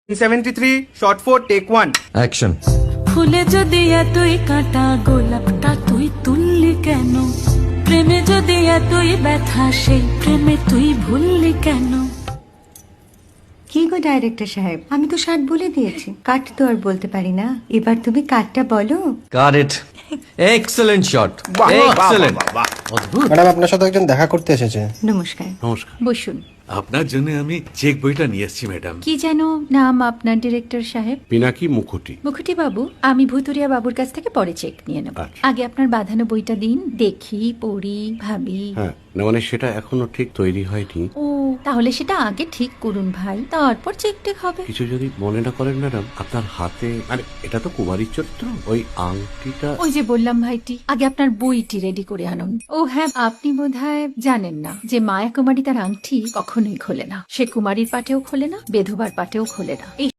73 shot 4 take 1 action. ফুলে যদি এতই কাঁটা গোলাপটা তুই তুললি কেন? প্রেমে যদি এতই ব্যথা সেই প্রেমে তুই ভুললি কেন? কি গো ডাইরেক্টর সাহেব, আমি তো 60 বলে দিয়েছি, কাট তো আর বলতে পারি না, এবার তুমি কাটটা বলো। Got it. Excellent shot, excellent. Madam আপনার সাথে একজন দেখা করতে এসেছে। নমস্কার। নমস্কার। বসুন। আপনার জন্য আমি চেক বইটা নিয়ে এসেছি ম্যাডাম। কি যেন নাম আপনার ডিরেক্টর সাহেব? পিনাকি মুখোটি। মুখুটি বাবু, আমি ভুতুরিয়া বাবুর কাছ থেকে পরে চেক নিয়ে নেব। আচ্ছা। আগে আপনার বাঁধানো বইটা দিন, দেখি, পড়ি, ভাবি। হ্যাঁ, না মানে সেটা এখনো ঠিক তৈরি হয়নি। ও, তাহলে সেটা আগে ঠিক করুন ভাই, তারপর চেক টেক হবে। কিছু যদি মনে না করেন ম্যাডাম, আপনার হাতে মানে এটা তো কুমারীর চরিত্র, ওই আংটিটা। ওই যে বললাম ভাইটি, আগে আপনার বইটি রেডি করে আনুন। ও হ্যাঁ, আপনি বোধহয় জানেন না যে মায়া কুমারী তার আংটি কখনোই খোলে না। সে কুমারীর পাটেও খোলে না, বেধবার পাটেও খোলে না। এই